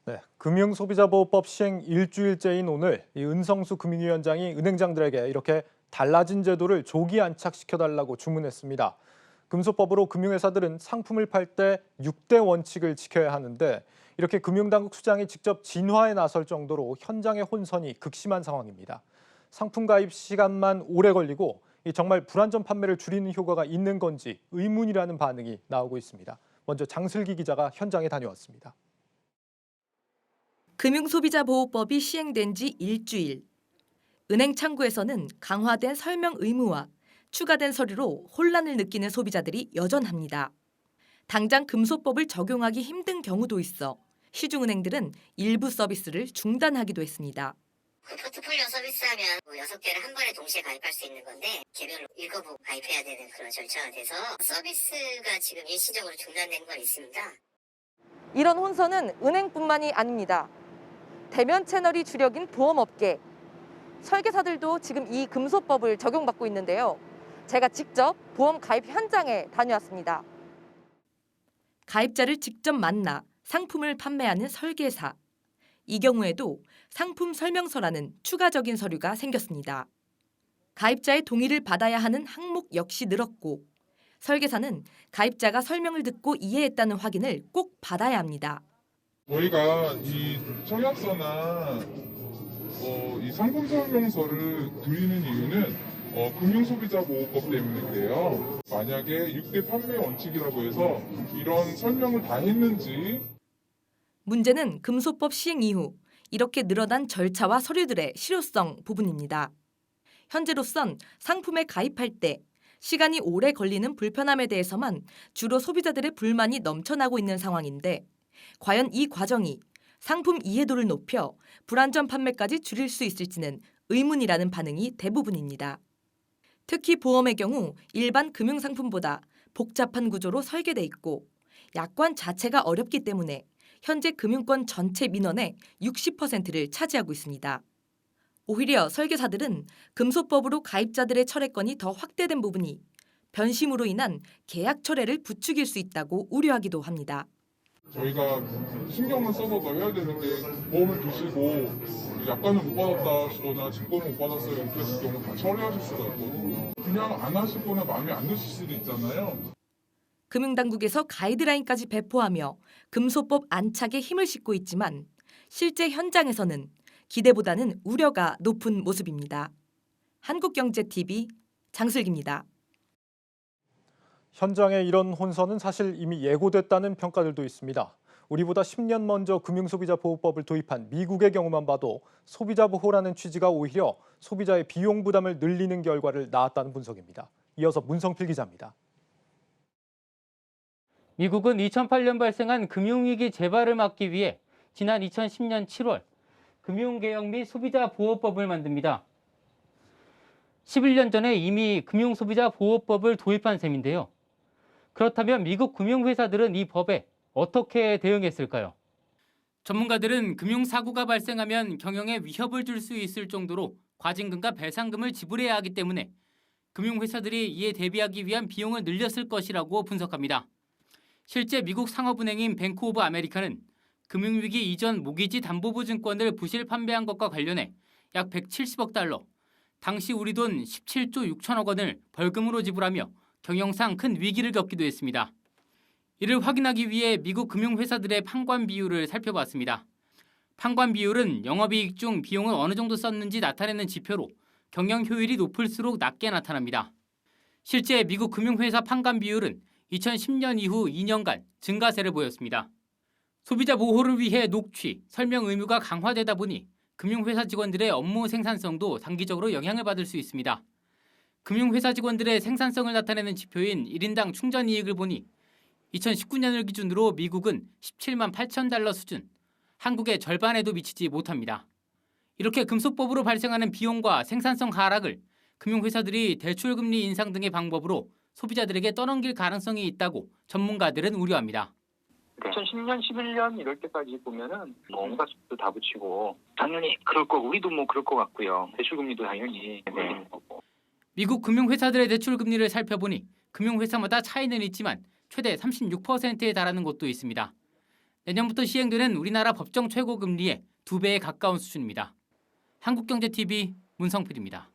네, 금융소비자보호법 시행 일주일째인 오늘 이 은성수 금융위원장이 은행장들에게 이렇게 달라진 제도를 조기 안착시켜달라고 주문했습니다. 금소법으로 금융회사들은 상품을 팔 때 6대 원칙을 지켜야 하는데 이렇게 금융당국 수장이 직접 진화에 나설 정도로 현장의 혼선이 극심한 상황입니다. 상품 가입 시간만 오래 걸리고 정말 불안전 판매를 줄이는 효과가 있는 건지 의문이라는 반응이 나오고 있습니다. 먼저 장슬기 기자가 현장에 다녀왔습니다. 금융소비자보호법이 시행된 지 일주일. 은행 창구에서는 강화된 설명 의무와 추가된 서류로 혼란을 느끼는 소비자들이 여전합니다. 당장 금소법을 적용하기 힘든 경우도 있어 시중은행들은 일부 서비스를 중단하기도 했습니다. 포트폴리오 서비스하면 6개를 한 번에 동시에 가입할 수 있는 건데 개별로 읽어보고 가입해야 되는 그런 절차가 돼서 서비스가 지금 일시적으로 중단된 건 있습니다. 이런 혼선은 은행뿐만이 아닙니다. 대면 채널이 주력인 보험업계, 설계사들도 지금 이 금소법을 적용받고 있는데요. 제가 직접 보험 가입 현장에 다녀왔습니다. 가입자를 직접 만나 상품을 판매하는 설계사. 이 경우에도 상품 설명서라는 추가적인 서류가 생겼습니다. 가입자의 동의를 받아야 하는 항목 역시 늘었고 설계사는 가입자가 설명을 듣고 이해했다는 확인을 꼭 받아야 합니다. 저희가 이 청약서나 이 상품 설명서를 드리는 이유는 금융소비자보호법 때문에 그래요. 만약에 6대 판매 원칙이라고 해서 이런 설명을 다 했는지. 문제는 금소법 시행 이후 이렇게 늘어난 절차와 서류들의 실효성 부분입니다. 현재로선 상품에 가입할 때 시간이 오래 걸리는 불편함에 대해서만 주로 소비자들의 불만이 넘쳐나고 있는 상황인데 과연 이 과정이 상품 이해도를 높여 불안전 판매까지 줄일 수 있을지는 의문이라는 반응이 대부분입니다. 특히 보험의 경우 일반 금융상품보다 복잡한 구조로 설계돼 있고 약관 자체가 어렵기 때문에 현재 금융권 전체 민원의 60%를 차지하고 있습니다. 오히려 설계사들은 금소법으로 가입자들의 철회권이 더 확대된 부분이 변심으로 인한 계약 철회를 부추길 수 있다고 우려하기도 합니다. 저희가 신경을 써서 더 해야 되는데 보험을 드시고 약관을 못 받았다거나 증권을 못 받았어요 이렇게 했을 경우 다 처리하실 수가 있거든요. 그냥 안 하시거나 마음에 안 드실 수도 있잖아요. 금융당국에서 가이드라인까지 배포하며 금소법 안착에 힘을 싣고 있지만 실제 현장에서는 기대보다는 우려가 높은 모습입니다. 한국경제TV 장슬기입니다. 현장에 이런 혼선은 사실 이미 예고됐다는 평가들도 있습니다. 우리보다 10년 먼저 금융소비자보호법을 도입한 미국의 경우만 봐도 소비자 보호라는 취지가 오히려 소비자의 비용 부담을 늘리는 결과를 낳았다는 분석입니다. 이어서 문성필 기자입니다. 미국은 2008년 발생한 금융위기 재발을 막기 위해 지난 2010년 7월 금융개혁 및 소비자보호법을 만듭니다. 11년 전에 이미 금융소비자보호법을 도입한 셈인데요. 그렇다면 미국 금융회사들은 이 법에 어떻게 대응했을까요? 전문가들은 금융사고가 발생하면 경영에 위협을 줄 수 있을 정도로 과징금과 배상금을 지불해야 하기 때문에 금융회사들이 이에 대비하기 위한 비용을 늘렸을 것이라고 분석합니다. 실제 미국 상업은행인 뱅크 오브 아메리카는 금융위기 이전 모기지 담보부 증권을 부실 판매한 것과 관련해 약 170억 달러, 당시 우리 돈 17조 6천억 원을 벌금으로 지불하며 경영상 큰 위기를 겪기도 했습니다. 이를 확인하기 위해 미국 금융회사들의 판관 비율을 살펴봤습니다. 판관 비율은 영업이익 중 비용을 어느 정도 썼는지 나타내는 지표로 경영 효율이 높을수록 낮게 나타납니다. 실제 미국 금융회사 판관 비율은 2010년 이후 2년간 증가세를 보였습니다. 소비자 보호를 위해 녹취, 설명 의무가 강화되다 보니 금융회사 직원들의 업무 생산성도 단기적으로 영향을 받을 수 있습니다. 금융회사 직원들의 생산성을 나타내는 지표인 1인당 충전 이익을 보니 2019년을 기준으로 미국은 17만 8천 달러 수준, 한국의 절반에도 미치지 못합니다. 이렇게 금소법으로 발생하는 비용과 생산성 하락을 금융회사들이 대출금리 인상 등의 방법으로 소비자들에게 떠넘길 가능성이 있다고 전문가들은 우려합니다. 2010년, 11년 이럴 때까지 보면은 온갖 수도 다 붙이고 당연히 그럴 거고 우리도 뭐 그럴 것 같고요. 대출금리도 당연히 내리는 거고. 미국 금융회사들의 대출금리를 살펴보니 금융회사마다 차이는 있지만 최대 36%에 달하는 곳도 있습니다. 내년부터 시행되는 우리나라 법정 최고금리의 2배에 가까운 수준입니다. 한국경제TV 문성필입니다.